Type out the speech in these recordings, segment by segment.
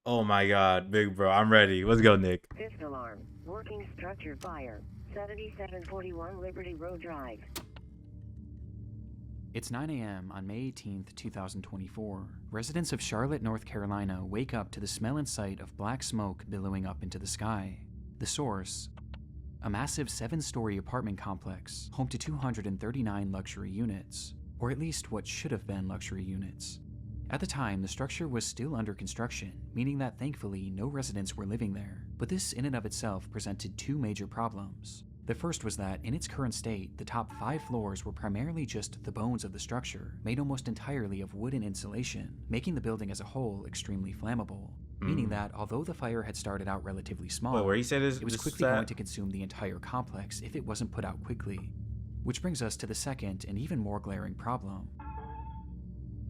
Oh my god, big bro, I'm ready. Let's go, Nick. Fifth alarm. Working structure fire. 7741 Liberty Road Drive. It's 9 a.m. on May 18th, 2024. Residents of Charlotte, North Carolina wake up to the smell and sight of black smoke billowing up into the sky. The source: a massive 7-story apartment complex home to 239 luxury units, or at least what should have been luxury units. At the time, the structure was still under construction, meaning that thankfully no residents were living there. But this in and of itself presented two major problems. The first was that, in its current state, the top 5 floors were primarily just the bones of the structure, made almost entirely of wood and insulation, making the building as a whole extremely flammable. Meaning that, although the fire had started out relatively small, Wait, where he said it was quickly going to consume the entire complex if it wasn't put out quickly. Which brings us to the second and even more glaring problem.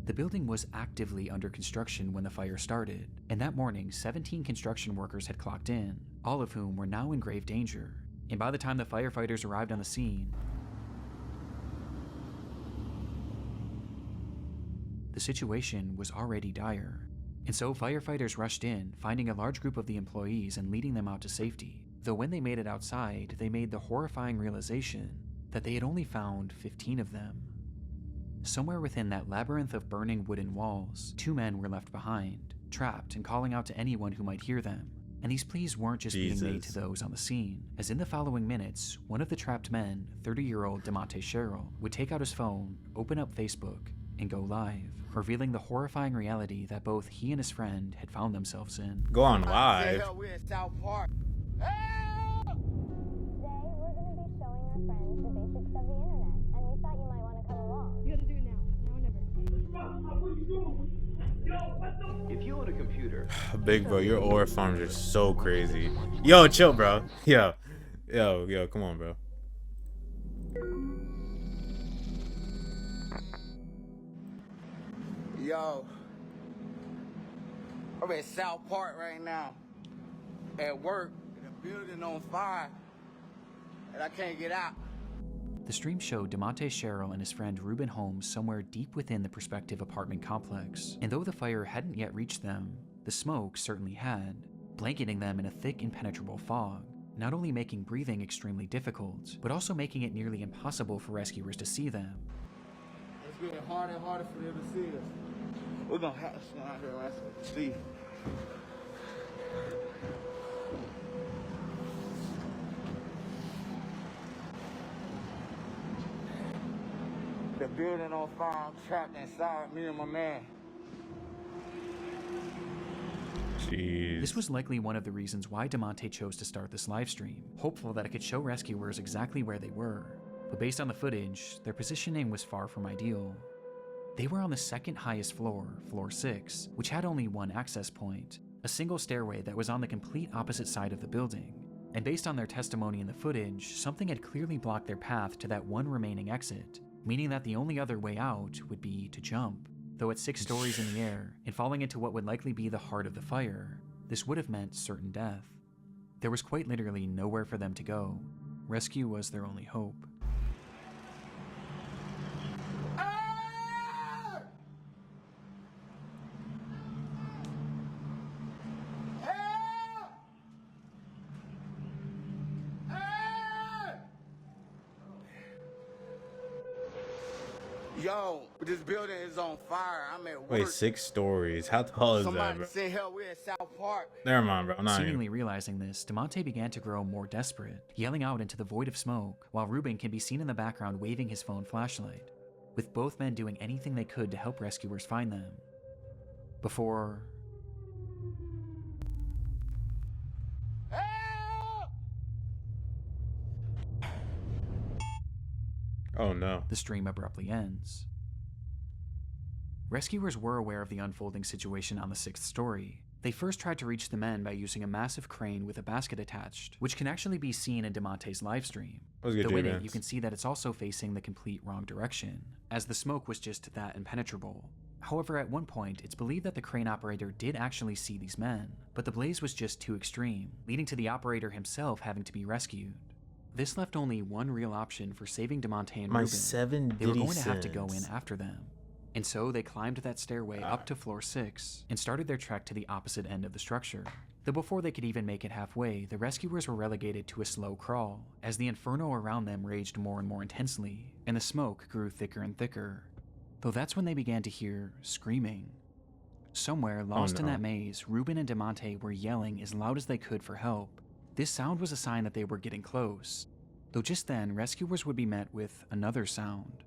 The building was actively under construction when the fire started, and that morning 17 construction workers had clocked in, all of whom were now in grave danger. And by the time the firefighters arrived on the scene, the situation was already dire. And so firefighters rushed in, finding a large group of the employees and leading them out to safety. Though when they made it outside, they made the horrifying realization that they had only found 15 of them. Somewhere within that labyrinth of burning wooden walls, 2 men were left behind, trapped and calling out to anyone who might hear them. And these pleas weren't just being made to those on the scene, as in the following minutes, one of the trapped men, 30-year-old DeMonte Sherrill, would take out his phone, open up Facebook, and go live, revealing the horrifying reality that both he and his friend had found themselves in. Go on live. We're in South Park. Today, we're going to be showing our friends the basics of the internet, and we thought you might want to come along. You gotta do it now or never. If you own a computer, Big bro, your ore farms are so crazy. Yo, chill, bro. Yo, come on, bro. Yo, I'm at South Park right now. At work, and the building on fire, and I can't get out. The stream showed DeMonte Sherrill and his friend Reuben Holmes somewhere deep within the prospective apartment complex, and though the fire hadn't yet reached them, the smoke certainly had, blanketing them in a thick impenetrable fog, not only making breathing extremely difficult, but also making it nearly impossible for rescuers to see them. It's getting harder and harder for them to see us. We're gonna have to stand out here and see. The building on fire, I'm trapped inside, me and my man. Jeez. This was likely one of the reasons why DeMonte chose to start this livestream, hopeful that it could show rescuers exactly where they were. But based on the footage, their positioning was far from ideal. They were on the second highest floor, floor 6, which had only one access point, a single stairway that was on the complete opposite side of the building. And based on their testimony in the footage, something had clearly blocked their path to that one remaining exit, meaning that the only other way out would be to jump. Though at 6 stories in the air, and falling into what would likely be the heart of the fire, this would have meant certain death. There was quite literally nowhere for them to go. Rescue was their only hope. Yo, this building is on fire. I'm at work. Wait, 6 stories. How tall is that, Somebody bro? sent help. We're in South Park. Never mind, bro. I'm not Seemingly even. realizing this, DeMonte began to grow more desperate, yelling out into the void of smoke, while Reuben can be seen in the background waving his phone flashlight, with both men doing anything they could to help rescuers find them. Before Help! Oh no. the stream abruptly ends. Rescuers were aware of the unfolding situation on the 6th story. They first tried to reach the men by using a massive crane with a basket attached, which can actually be seen in DeMonte's livestream. What's good, Though in J it, Vance? you can see that it's also facing the complete wrong direction, as the smoke was just that impenetrable. However, at one point, it's believed that the crane operator did actually see these men, but the blaze was just too extreme, leading to the operator himself having to be rescued. This left only one real option for saving DeMonte and My Reuben. 7 They were Diddy going to have to go in cents. after them. And so they climbed that stairway up to floor 6 and started their trek to the opposite end of the structure. Though before they could even make it halfway, the rescuers were relegated to a slow crawl as the inferno around them raged more and more intensely, and the smoke grew thicker and thicker. Though that's when they began to hear screaming. Somewhere lost in that maze, Ruben and DeMonte were yelling as loud as they could for help. This sound was a sign that they were getting close. Though just then, rescuers would be met with another sound.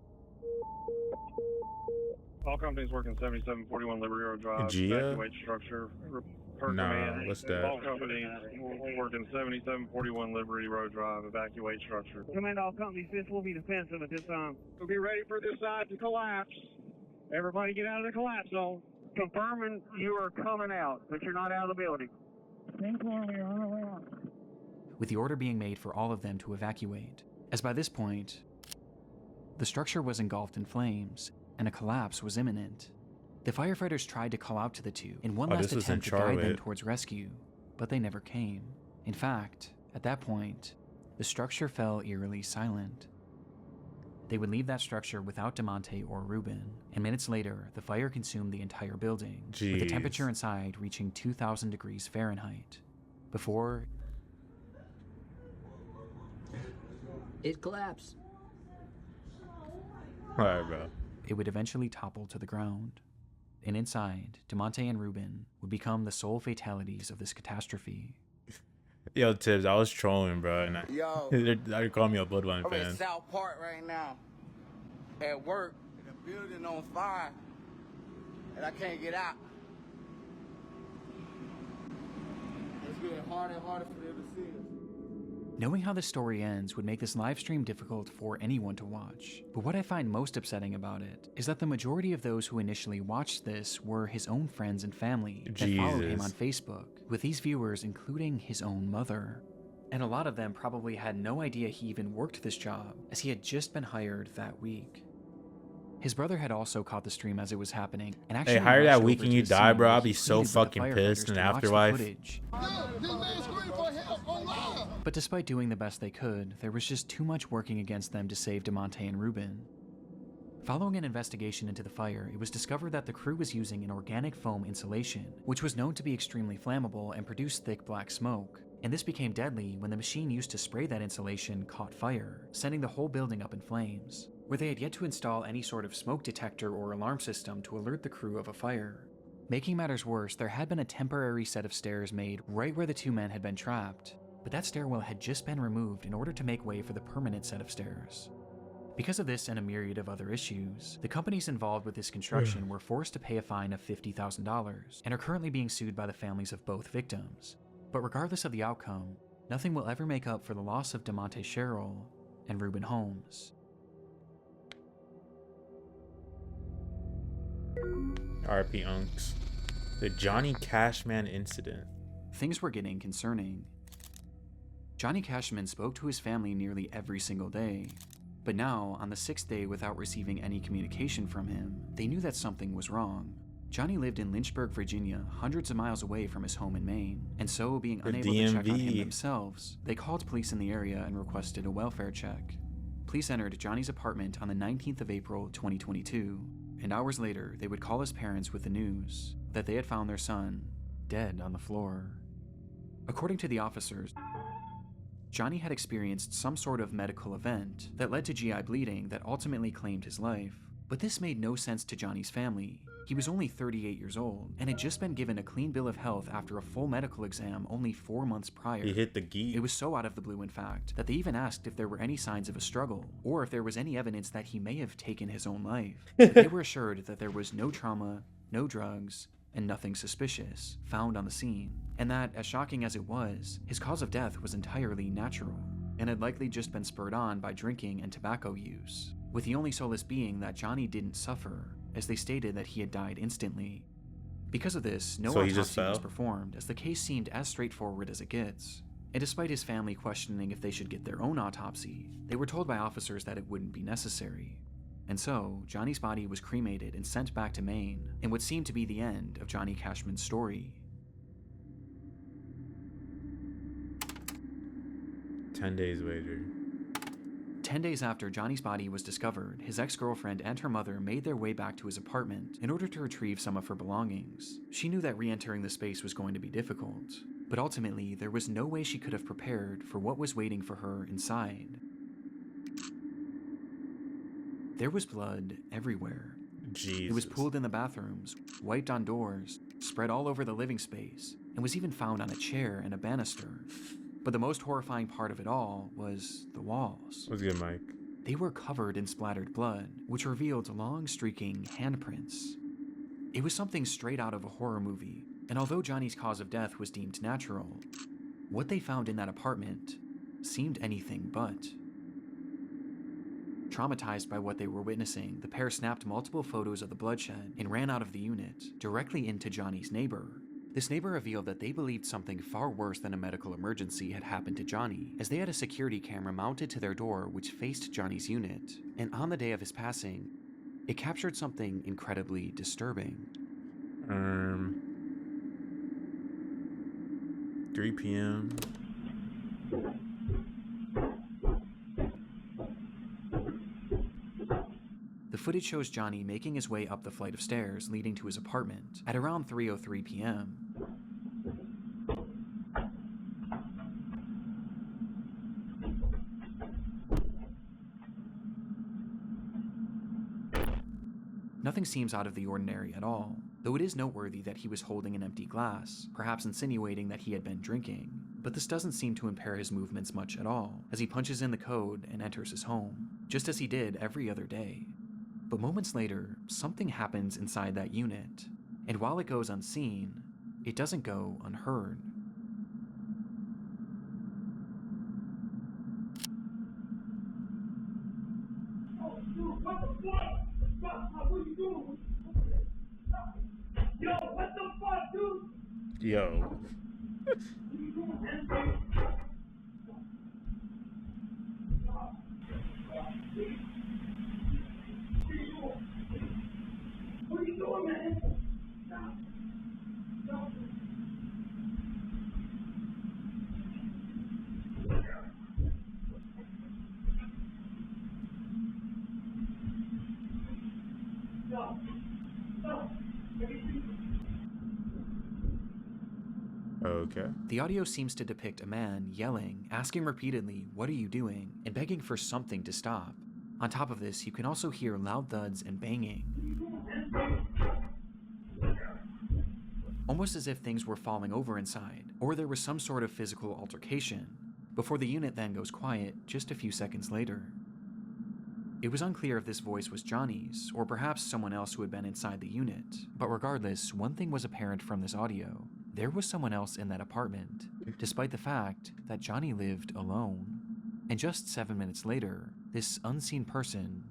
All companies working 7741 Liberty Road Drive. Gia? Evacuate structure. Per Nah, command. what's that? All companies working 7741 Liberty Road Drive. Evacuate structure. Command all companies. This will be defensive at this time. We'll be ready for this side to collapse. Everybody get out of the collapse zone. Confirming you are coming out, but you're not out of the building. With the order being made for all of them to evacuate, as by this point, the structure was engulfed in flames, and a collapse was imminent. The firefighters tried to call out to the two in one last attempt to guide them towards rescue, but they never came. In fact, at that point, the structure fell eerily silent. They would leave that structure without DeMonte or Ruben, and minutes later, the fire consumed the entire building, with the temperature inside reaching 2,000 degrees Fahrenheit. Before it collapsed. Alright, bro. it would eventually topple to the ground. And inside, DeMonte and Ruben would become the sole fatalities of this catastrophe. Yo, Tibbs, I was trolling, bro. And Yo. they call me a Bloodline I'm fan. in South Park right now. At work, and the building on fire, and I can't get out. It's getting harder and harder for them to see us. Knowing how the story ends would make this live stream difficult for anyone to watch. But what I find most upsetting about it is that the majority of those who initially watched this were his own friends and family that followed him on Facebook, with these viewers including his own mother. And a lot of them probably had no idea he even worked this job, as he had just been hired that week. His brother had also caught the stream as it was happening, and actually hired that rushed week over and to you the die, scene bro. where I'll he be so pleaded with the fucking pissed firefighters in to watch the afterlife. footage. But despite doing the best they could, there was just too much working against them to save DeMonte and Ruben. Following an investigation into the fire, it was discovered that the crew was using an organic foam insulation, which was known to be extremely flammable and produce thick black smoke. And this became deadly when the machine used to spray that insulation caught fire, sending the whole building up in flames, where they had yet to install any sort of smoke detector or alarm system to alert the crew of a fire. Making matters worse, there had been a temporary set of stairs made right where the two men had been trapped, but that stairwell had just been removed in order to make way for the permanent set of stairs. Because of this and a myriad of other issues, the companies involved with this construction were forced to pay a fine of $50,000 and are currently being sued by the families of both victims. But regardless of the outcome, nothing will ever make up for the loss of DeMonte Sherrill and Ruben Holmes. RP Unks. The Johnny Cashman incident. Things were getting concerning. Johnny Cashman spoke to his family nearly every single day, but now, on the 6th day without receiving any communication from him, they knew that something was wrong. Johnny lived in Lynchburg, Virginia, hundreds of miles away from his home in Maine, and so, being unable to check on him themselves, they called police in the area and requested a welfare check. Police entered Johnny's apartment on the 19th of April, 2022, and hours later, they would call his parents with the news that they had found their son dead on the floor. According to the officers, Johnny had experienced some sort of medical event that led to GI bleeding that ultimately claimed his life. But this made no sense to Johnny's family. He was only 38 years old and had just been given a clean bill of health after a full medical exam only 4 months prior. He hit the geek. It was so out of the blue, in fact, that they even asked if there were any signs of a struggle, or if there was any evidence that he may have taken his own life. But they were assured that there was no trauma, no drugs, and nothing suspicious found on the scene, and that, as shocking as it was, his cause of death was entirely natural, and had likely just been spurred on by drinking and tobacco use, with the only solace being that Johnny didn't suffer, as they stated that he had died instantly. Because of this, no autopsy was performed, as the case seemed as straightforward as it gets. And despite his family questioning if they should get their own autopsy, they were told by officers that it wouldn't be necessary. And so, Johnny's body was cremated and sent back to Maine, in what seemed to be the end of Johnny Cashman's story. 10 days later. 10 days after Johnny's body was discovered, his ex-girlfriend and her mother made their way back to his apartment in order to retrieve some of her belongings. She knew that re-entering the space was going to be difficult, but ultimately there was no way she could have prepared for what was waiting for her inside. There was blood everywhere. Jesus. It was pooled in the bathrooms, wiped on doors, spread all over the living space, and was even found on a chair and a banister. But the most horrifying part of it all was the walls. What's good, Mike? They were covered in splattered blood, which revealed long streaking handprints. It was something straight out of a horror movie, and although Johnny's cause of death was deemed natural, what they found in that apartment seemed anything but. Traumatized by what they were witnessing, the pair snapped multiple photos of the bloodshed and ran out of the unit, directly into Johnny's neighbor. This neighbor revealed that they believed something far worse than a medical emergency had happened to Johnny, as they had a security camera mounted to their door which faced Johnny's unit, and on the day of his passing, it captured something incredibly disturbing. 3 p.m. The footage shows Johnny making his way up the flight of stairs leading to his apartment at around 3:03 p.m. Nothing seems out of the ordinary at all, though it is noteworthy that he was holding an empty glass, perhaps insinuating that he had been drinking. But this doesn't seem to impair his movements much at all, as he punches in the code and enters his home, just as he did every other day. But moments later, something happens inside that unit, and while it goes unseen, it doesn't go unheard. Yo. What are you doing, man? Stop. Stop. Stop. Stop. Okay. The audio seems to depict a man yelling, asking repeatedly, "What are you doing?" and begging for something to stop. On top of this, you can also hear loud thuds and banging, almost as if things were falling over inside, or there was some sort of physical altercation, before the unit then goes quiet just a few seconds later. It was unclear if this voice was Johnny's, or perhaps someone else who had been inside the unit, but regardless, one thing was apparent from this audio. There was someone else in that apartment, despite the fact that Johnny lived alone. And just 7 minutes later, this unseen person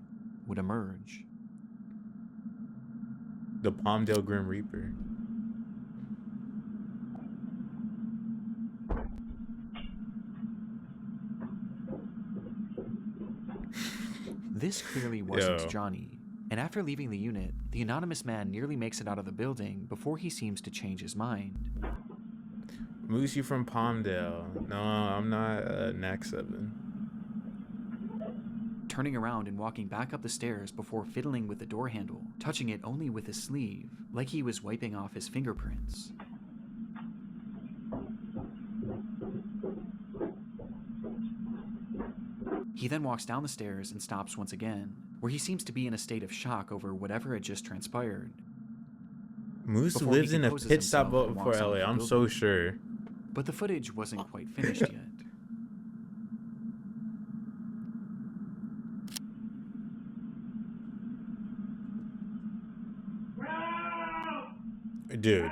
would emerge. The Palmdale Grim Reaper. This clearly wasn't Yo. Johnny, and after leaving the unit, the anonymous man nearly makes it out of the building before he seems to change his mind. Moose, you from Palmdale? No, I'm not. NAC 7. Turning around and walking back up the stairs before fiddling with the door handle, touching it only with his sleeve, like he was wiping off his fingerprints. He then walks down the stairs and stops once again, where he seems to be in a state of shock over whatever had just transpired. Moose Before he lives in a composes pit stop himself and before walks out LA. of the I'm building. so sure. But the footage wasn't quite finished yet. Dude.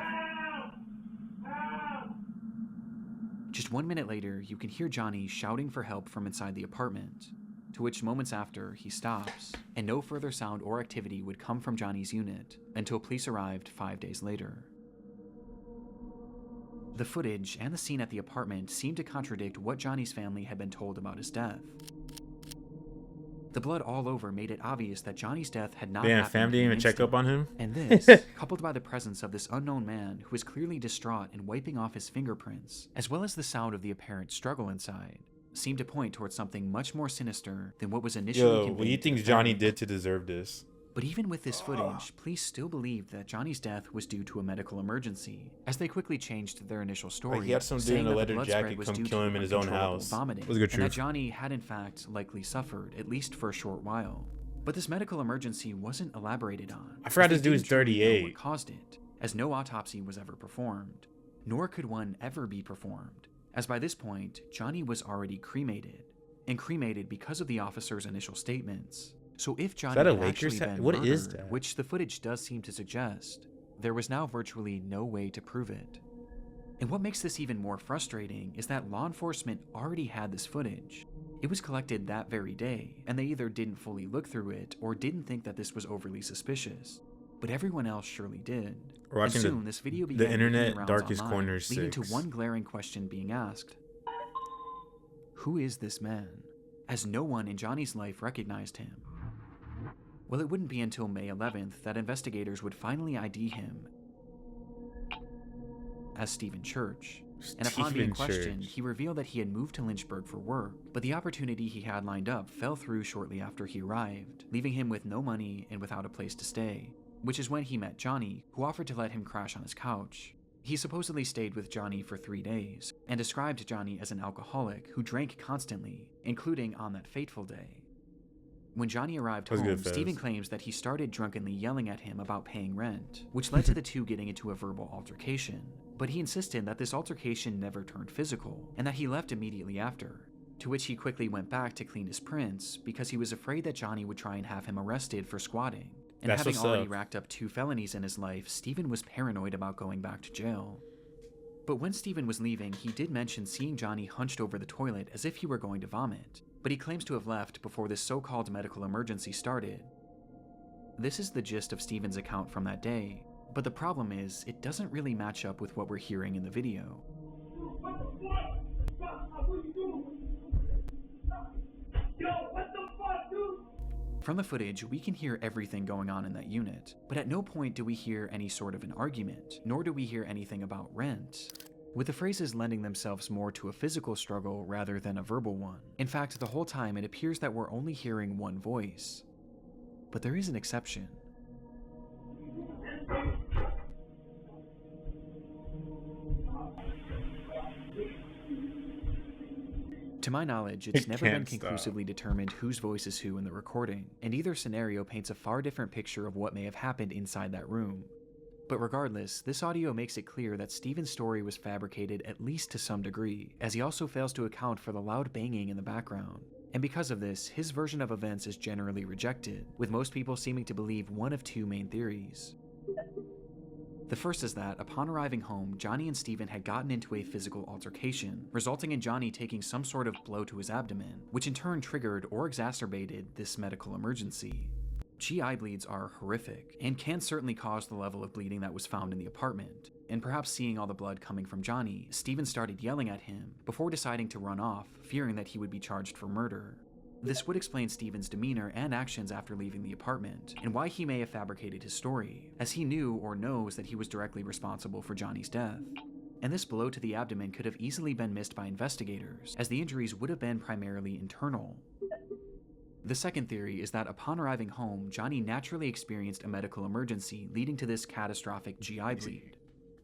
Just 1 minute later, you can hear Johnny shouting for help from inside the apartment, to which moments after, he stops, and no further sound or activity would come from Johnny's unit until police arrived 5 days later. The footage and the scene at the apartment seemed to contradict what Johnny's family had been told about his death. The blood all over made it obvious that Johnny's death had not Damn, happened fam in didn't an even check instant. up on him? And this, coupled by the presence of this unknown man who was clearly distraught and wiping off his fingerprints, as well as the sound of the apparent struggle inside, seemed to point towards something much more sinister than what was initially Yo, conveyed what do you to think the Johnny family. did to deserve this? But even with this footage, police still believed that Johnny's death was due to a medical emergency, as they quickly changed their initial story, Like he had some dude saying in a that the leather blood jacket spread was come due kill to him in his own uncontrollable house. vomiting, Was a good and that truth. Johnny had in fact likely suffered, at least for a short while. But this medical emergency wasn't elaborated on. I forgot as this they dude's didn't truly know 38. what caused it, as no autopsy was ever performed, nor could one ever be performed, as by this point, Johnny was already cremated, and cremated because of the officer's initial statements. So if Johnny that a had Lakers actually hat? been What murdered, is that? which the footage does seem to suggest, there was now virtually no way to prove it. And what makes this even more frustrating is that law enforcement already had this footage. It was collected that very day, and they either didn't fully look through it or didn't think that this was overly suspicious. But everyone else surely did. We're And watching soon this video began making internet the rounds darkest online, corner leading to 6. one glaring question being asked. Who is this man? As no one in Johnny's life recognized him. Well, it wouldn't be until May 11th that investigators would finally ID him as Stephen Church. And upon being Stephen questioned, Church. he revealed that he had moved to Lynchburg for work, but the opportunity he had lined up fell through shortly after he arrived, leaving him with no money and without a place to stay, which is when he met Johnny, who offered to let him crash on his couch. He supposedly stayed with Johnny for 3 days, and described Johnny as an alcoholic who drank constantly, including on that fateful day. When Johnny arrived That was home, good, Fez. Stephen claims that he started drunkenly yelling at him about paying rent, which led to the two getting into a verbal altercation. But he insisted that this altercation never turned physical, and that he left immediately after, to which he quickly went back to clean his prints because he was afraid that Johnny would try and have him arrested for squatting. And That's having what's already up. racked up 2 felonies in his life, Stephen was paranoid about going back to jail. But when Stephen was leaving, he did mention seeing Johnny hunched over the toilet as if he were going to vomit, but he claims to have left before this so-called medical emergency started. This is the gist of Stephen's account from that day, but the problem is, it doesn't really match up with what we're hearing in the video. What the fuck? What are you doing? Yo, what the fuck, dude? From the footage, we can hear everything going on in that unit, but at no point do we hear any sort of an argument, nor do we hear anything about rent, with the phrases lending themselves more to a physical struggle rather than a verbal one. In fact, the whole time it appears that we're only hearing one voice. But there is an exception. To my knowledge, it's It never been can't stop. conclusively determined whose voice is who in the recording, and either scenario paints a far different picture of what may have happened inside that room. But regardless, this audio makes it clear that Stephen's story was fabricated at least to some degree, as he also fails to account for the loud banging in the background. And because of this, his version of events is generally rejected, with most people seeming to believe one of 2 main theories. The first is that, upon arriving home, Johnny and Stephen had gotten into a physical altercation, resulting in Johnny taking some sort of blow to his abdomen, which in turn triggered or exacerbated this medical emergency. GI bleeds are horrific, and can certainly cause the level of bleeding that was found in the apartment, and perhaps seeing all the blood coming from Johnny, Stephen started yelling at him, before deciding to run off, fearing that he would be charged for murder. This would explain Stephen's demeanor and actions after leaving the apartment, and why he may have fabricated his story, as he knew or knows that he was directly responsible for Johnny's death. And this blow to the abdomen could have easily been missed by investigators, as the injuries would have been primarily internal. The second theory is that upon arriving home, Johnny naturally experienced a medical emergency leading to this catastrophic GI bleed.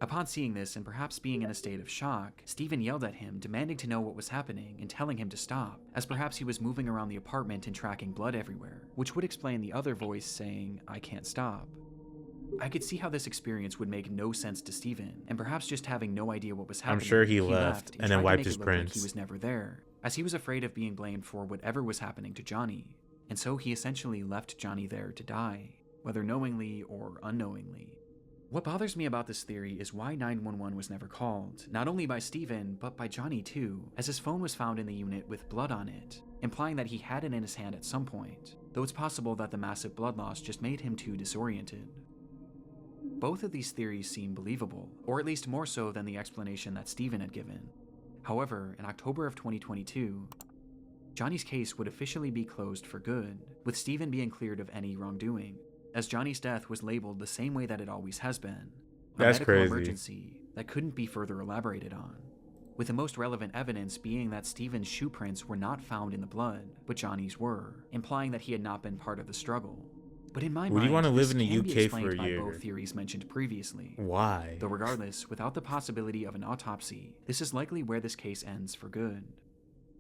Upon seeing this and perhaps being in a state of shock, Stephen yelled at him, demanding to know what was happening and telling him to stop, as perhaps he was moving around the apartment and tracking blood everywhere, which would explain the other voice saying, "I can't stop." I could see how this experience would make no sense to Stephen, and perhaps just having no idea what was happening. sure he left and then tried to wiped make his it look like prints. he was never there, as he was afraid of being blamed for whatever was happening to Johnny, and so he essentially left Johnny there to die, whether knowingly or unknowingly. What bothers me about this theory is why 911 was never called, not only by Stephen, but by Johnny too, as his phone was found in the unit with blood on it, implying that he had it in his hand at some point, though it's possible that the massive blood loss just made him too disoriented. Both of these theories seem believable, or at least more so than the explanation that Stephen had given. However, in October of 2022, Johnny's case would officially be closed for good, with Stephen being cleared of any wrongdoing, as Johnny's death was labeled the same way that it always has been, a That's medical crazy. emergency that couldn't be further elaborated on, with the most relevant evidence being that Stephen's shoe prints were not found in the blood, but Johnny's were, implying that he had not been part of the struggle. But in my Would mind, you want to live in the this can be UK for explained a by year? both theories mentioned previously. Why? Though regardless, without the possibility of an autopsy, this is likely where this case ends for good.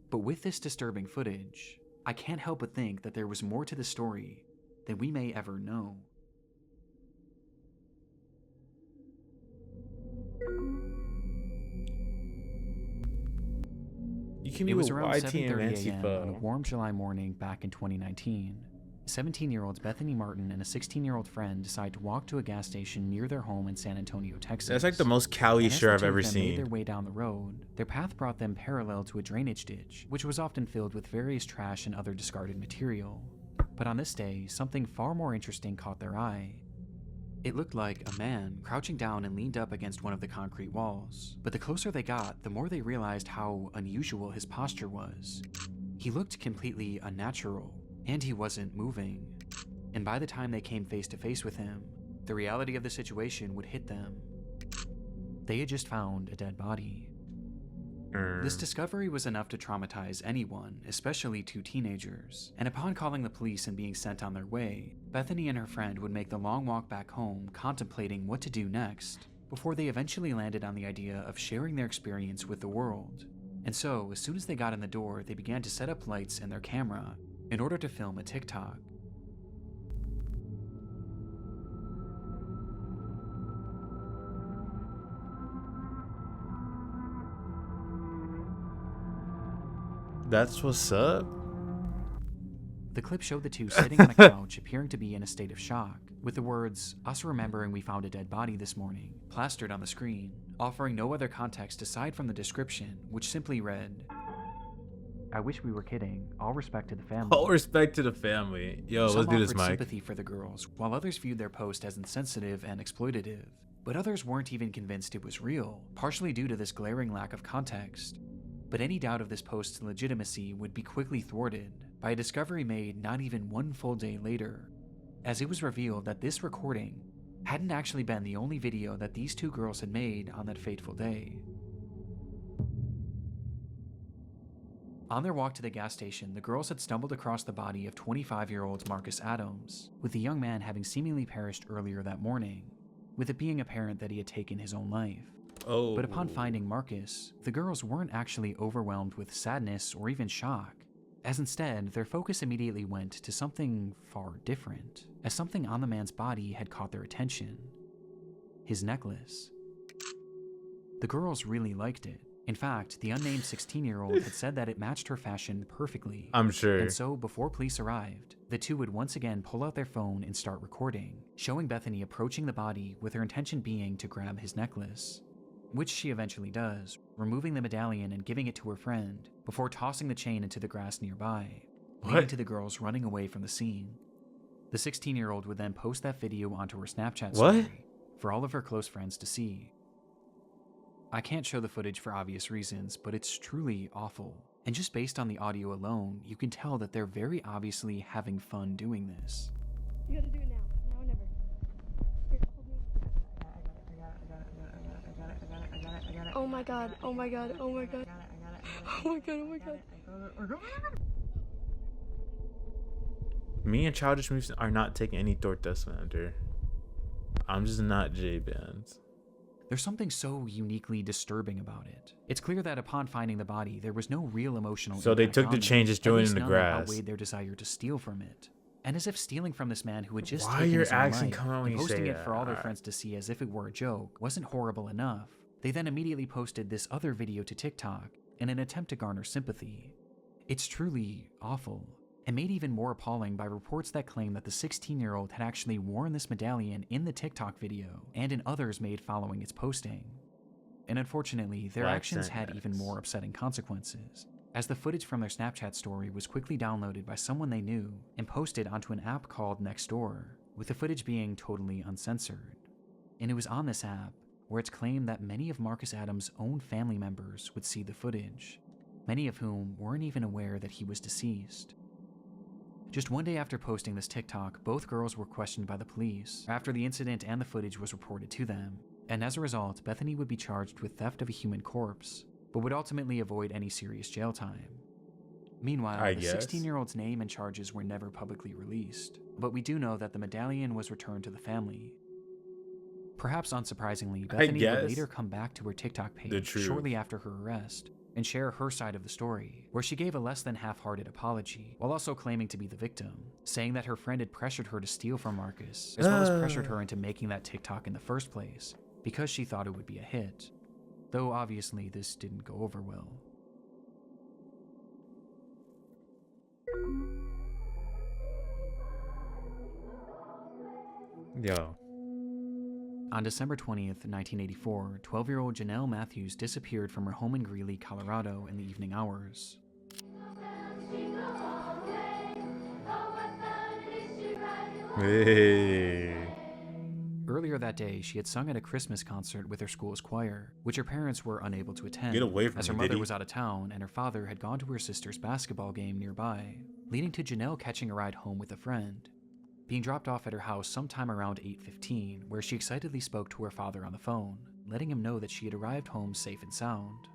But with this disturbing footage, I can't help but think that there was more to the story than we may ever know. You can It be was with around YT and 7:30 a.m. on a Antifa. warm July morning back in 2019. 17-year-olds Bethany Martin and a 16-year-old friend decide to walk to a gas station near their home in San Antonio, Texas. That's like the most Cali And as shirt the I've two of ever them made their seen. way down the road, their path brought them parallel to a drainage ditch, which was often filled with various trash and other discarded material. But on this day, something far more interesting caught their eye. It looked like a man crouching down and leaned up against one of the concrete walls, but the closer they got, the more they realized how unusual his posture was. He looked completely unnatural, and he wasn't moving. And by the time they came face to face with him, the reality of the situation would hit them. They had just found a dead body. This discovery was enough to traumatize anyone, especially two teenagers, and upon calling the police and being sent on their way, Bethany and her friend would make the long walk back home contemplating what to do next, before they eventually landed on the idea of sharing their experience with the world. And so, as soon as they got in the door, they began to set up lights and their camera in order to film a TikTok. That's what's up. The clip showed the two sitting on a couch appearing to be in a state of shock, with the words, "Us remembering we found a dead body this morning," plastered on the screen, offering no other context aside from the description, which simply read, "I wish we were kidding. All respect to the family." All respect to the family. Yo, Some let's do this, offered Mike. sympathy for the girls, while others viewed their post as insensitive and exploitative. But others weren't even convinced it was real, partially due to this glaring lack of context. But any doubt of this post's legitimacy would be quickly thwarted by a discovery made not even one full day later, as it was revealed that this recording hadn't actually been the only video that these two girls had made on that fateful day. On their walk to the gas station, the girls had stumbled across the body of 25-year-old Marcus Adams, with the young man having seemingly perished earlier that morning, with it being apparent that he had taken his own life. Oh. But upon finding Marcus, the girls weren't actually overwhelmed with sadness or even shock, as instead, their focus immediately went to something far different, as something on the man's body had caught their attention: his necklace. The girls really liked it. In fact, the unnamed 16-year-old had said that it matched her fashion perfectly. I'm sure. And so, before police arrived, the two would once again pull out their phone and start recording, showing Bethany approaching the body with her intention being to grab his necklace, which she eventually does, removing the medallion and giving it to her friend, before tossing the chain into the grass nearby, leading to the girls running away from the scene. The 16-year-old would then post that video onto her Snapchat story for all of her close friends to see. I can't show the footage for obvious reasons, but it's truly awful. And just based on the audio alone, you can tell that they're very obviously having fun doing this. You gotta do it now. Now or never. Here, hold me. I got it. Oh my god. Oh my god. Oh my god. Oh my god. Oh my god. Me and Childishmoose are not taking any tortas, Commander. I'm just not J-Bands. There's something so uniquely disturbing about it. It's clear that upon finding the body, there was no real emotional So they impact took on the them, chain, just at threw it least in the none that grass. outweighed their desire to steal from it. And as if stealing from this man who had just Why taken your his own accent life come out when and you say posting it for all their that? friends to see as if it were a joke wasn't horrible enough, they then immediately posted this other video to TikTok in an attempt to garner sympathy. It's truly awful, and made even more appalling by reports that claim that the 16-year-old had actually worn this medallion in the TikTok video and in others made following its posting. And unfortunately, their Black actions had Sandbags. even more upsetting consequences, as the footage from their Snapchat story was quickly downloaded by someone they knew and posted onto an app called Nextdoor, with the footage being totally uncensored. And it was on this app where it's claimed that many of Marcus Adams' own family members would see the footage, many of whom weren't even aware that he was deceased. Just one day after posting this TikTok, both girls were questioned by the police after the incident and the footage was reported to them, and as a result, Bethany would be charged with theft of a human corpse, but would ultimately avoid any serious jail time. Meanwhile, I the guess. 16-year-old's name and charges were never publicly released, but we do know that the medallion was returned to the family. Perhaps unsurprisingly, Bethany would later come back to her TikTok page shortly after her arrest and share her side of the story, where she gave a less than half-hearted apology, while also claiming to be the victim, saying that her friend had pressured her to steal from Marcus, as well as pressured her into making that TikTok in the first place, because she thought it would be a hit. Though obviously this didn't go over well. Yo. On December 20th, 1984, 12-year-old Janelle Matthews disappeared from her home in Greeley, Colorado in the evening hours. Hey. Earlier that day, she had sung at a Christmas concert with her school's choir, which her parents were unable to attend, Get away from as me, her mother Diddy. was out of town and her father had gone to her sister's basketball game nearby, leading to Janelle catching a ride home with a friend. Being dropped off at her house sometime around 8:15, where she excitedly spoke to her father on the phone, letting him know that she had arrived home safe and sound.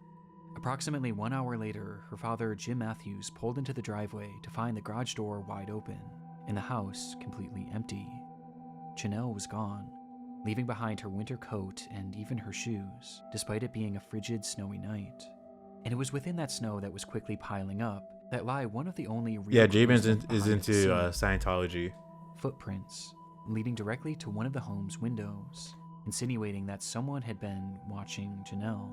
Approximately 1 hour later, her father, Jim Matthews, pulled into the driveway to find the garage door wide open, and the house completely empty. Janelle was gone, leaving behind her winter coat and even her shoes, despite it being a frigid, snowy night. And it was within that snow that was quickly piling up that lie one of the only real Yeah, J-Ban's clues is behind into the scene. Scientology. Footprints leading directly to one of the home's windows, insinuating that someone had been watching Janelle.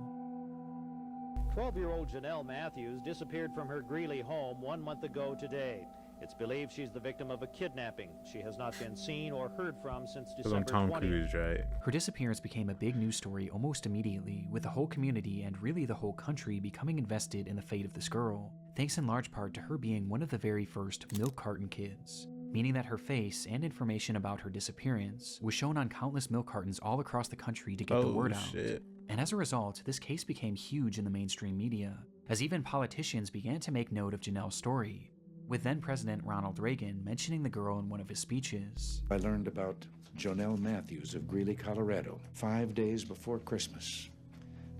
12-year-old Janelle Matthews disappeared from her Greeley home 1 month ago today. It's believed she's the victim of a kidnapping. She has not been seen or heard from since Because I'm December Tom 20th. Cruise, right? Her disappearance became a big news story almost immediately, with the whole community and really the whole country becoming invested in the fate of this girl, thanks in large part to her being one of the very first milk carton kids, meaning that her face and information about her disappearance was shown on countless milk cartons all across the country to get the word out. Shit. And as a result, this case became huge in the mainstream media, as even politicians began to make note of Janelle's story, with then-President Ronald Reagan mentioning the girl in one of his speeches. I learned about Jonelle Matthews of Greeley, Colorado, 5 days before Christmas.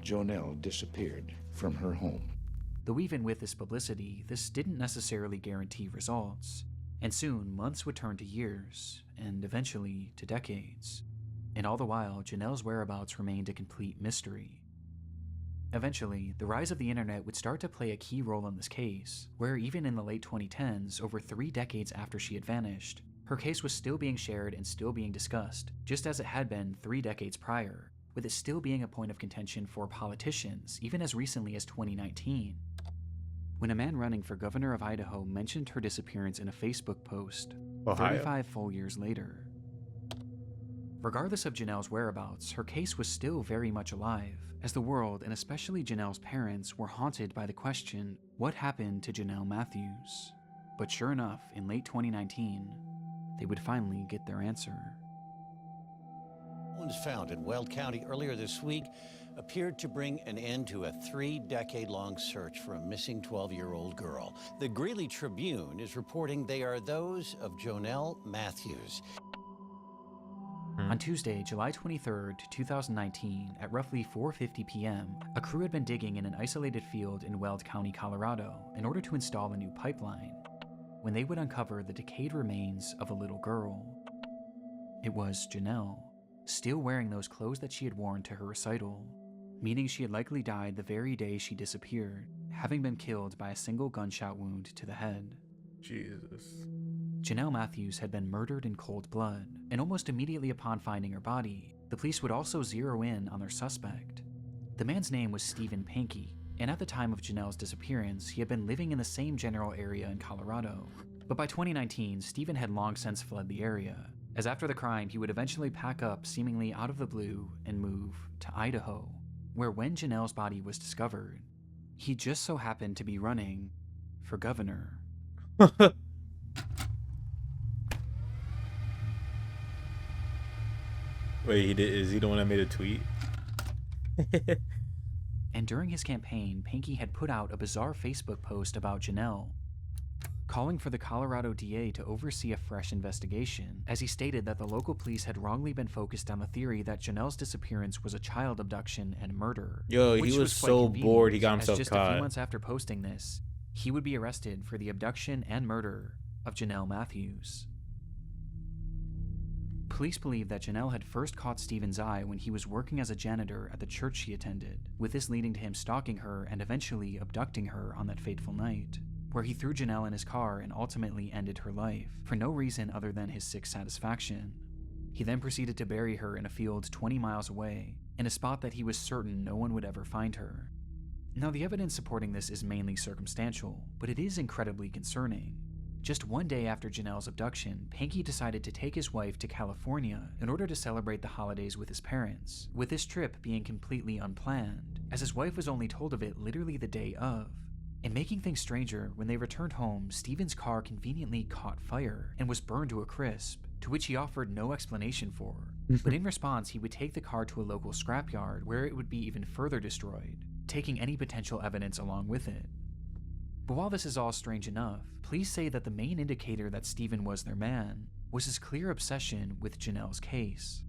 Jonelle disappeared from her home. Though even with this publicity, this didn't necessarily guarantee results, and soon months would turn to years, and eventually to decades. And all the while, Janelle's whereabouts remained a complete mystery. Eventually, the rise of the internet would start to play a key role in this case, where even in the late 2010s, over 3 decades after she had vanished, her case was still being shared and still being discussed, just as it had been 3 decades prior, with it still being a point of contention for politicians, even as recently as 2019. When a man running for governor of Idaho mentioned her disappearance in a Facebook post, Ohio. 35 full years later. Regardless of Janelle's whereabouts, her case was still very much alive, as the world, and especially Janelle's parents, were haunted by the question, what happened to Janelle Matthews? But sure enough, in late 2019, they would finally get their answer. Bones found in Weld County earlier this week appeared to bring an end to a 3-decade-long search for a missing 12-year-old girl. The Greeley Tribune is reporting they are those of Jonelle Matthews. On Tuesday, July 23rd, 2019, at roughly 4:50 p.m., a crew had been digging in an isolated field in Weld County, Colorado, in order to install a new pipeline, when they would uncover the decayed remains of a little girl. It was Janelle, still wearing those clothes that she had worn to her recital, meaning she had likely died the very day she disappeared, having been killed by a single gunshot wound to the head. Jesus. Janelle Matthews had been murdered in cold blood, and almost immediately upon finding her body, the police would also zero in on their suspect. The man's name was Stephen Pankey, and at the time of Janelle's disappearance, he had been living in the same general area in Colorado. But by 2019, Stephen had long since fled the area, as after the crime, he would eventually pack up seemingly out of the blue and move to Idaho, where when Janelle's body was discovered, he just so happened to be running for governor. Wait, he did? Is he the one that made a tweet? And during his campaign, Pankey had put out a bizarre Facebook post about Janelle, calling for the Colorado DA to oversee a fresh investigation, as he stated that the local police had wrongly been focused on the theory that Janelle's disappearance was a child abduction and murder. Yo, he was quite so convenient, bored he got as himself just a caught. few months after posting this, he would be arrested for the abduction and murder of Janelle Matthews. Police believe that Janelle had first caught Stephen's eye when he was working as a janitor at the church she attended, with this leading to him stalking her and eventually abducting her on that fateful night, where he threw Janelle in his car and ultimately ended her life, for no reason other than his sick satisfaction. He then proceeded to bury her in a field 20 miles away, in a spot that he was certain no one would ever find her. Now, the evidence supporting this is mainly circumstantial, but it is incredibly concerning. Just one day after Janelle's abduction, Panky decided to take his wife to California in order to celebrate the holidays with his parents, with this trip being completely unplanned, as his wife was only told of it literally the day of. And making things stranger, when they returned home, Stephen's car conveniently caught fire and was burned to a crisp, to which he offered no explanation for. But in response, he would take the car to a local scrapyard where it would be even further destroyed, taking any potential evidence along with it. But while this is all strange enough, police say that the main indicator that Stephen was their man was his clear obsession with Janelle's case.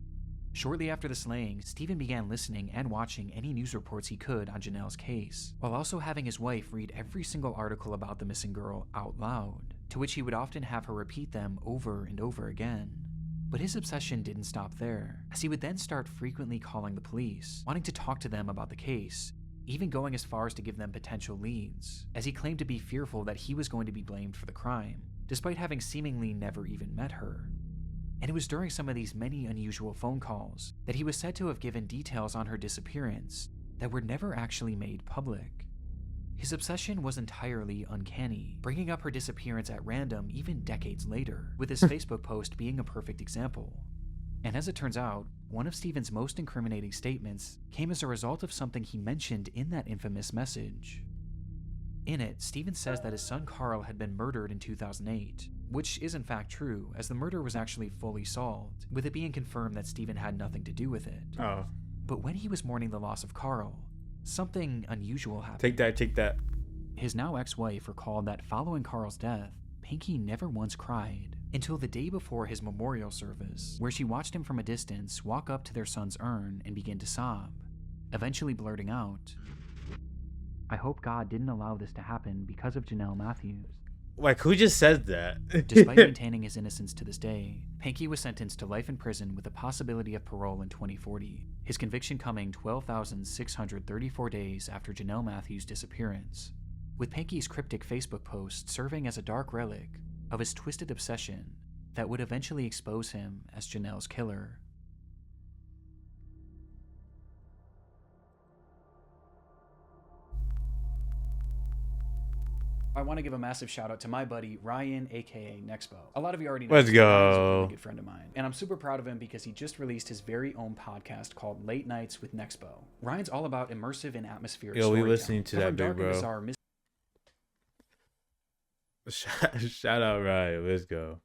Shortly after the slaying, Stephen began listening and watching any news reports he could on Janelle's case, while also having his wife read every single article about the missing girl out loud, to which he would often have her repeat them over and over again. But his obsession didn't stop there, as he would then start frequently calling the police, wanting to talk to them about the case, even going as far as to give them potential leads, as he claimed to be fearful that he was going to be blamed for the crime, despite having seemingly never even met her. And it was during some of these many unusual phone calls that he was said to have given details on her disappearance that were never actually made public. His obsession was entirely uncanny, bringing up her disappearance at random even decades later, with his Facebook post being a perfect example. And as it turns out, one of Stephen's most incriminating statements came as a result of something he mentioned in that infamous message. In it, Stephen says that his son Carl had been murdered in 2008, which is in fact true, as the murder was actually fully solved, with it being confirmed that Stephen had nothing to do with it. Oh. But when he was mourning the loss of Carl, something unusual happened. Take that. His now ex-wife recalled that following Carl's death, Pinky never once cried, until the day before his memorial service, where she watched him from a distance walk up to their son's urn and begin to sob, eventually blurting out, "I hope God didn't allow this to happen because of Janelle Matthews." Like, who just said that? Despite maintaining his innocence to this day, Panky was sentenced to life in prison with the possibility of parole in 2040, his conviction coming 12,634 days after Janelle Matthews' disappearance, with Panky's cryptic Facebook post serving as a dark relic of his twisted obsession that would eventually expose him as Janelle's killer. I want to give a massive shout out to my buddy Ryan, aka Nexpo. A lot of you already know Let's Ryan's a go. really good friend of mine, and I'm super proud of him because he just released his very own podcast called Late Nights with Nexpo. Ryan's all about immersive and atmospheric Yo, we storytelling, listening to that covering big dark and bro. bizarre Shout out Ryan. Let's go.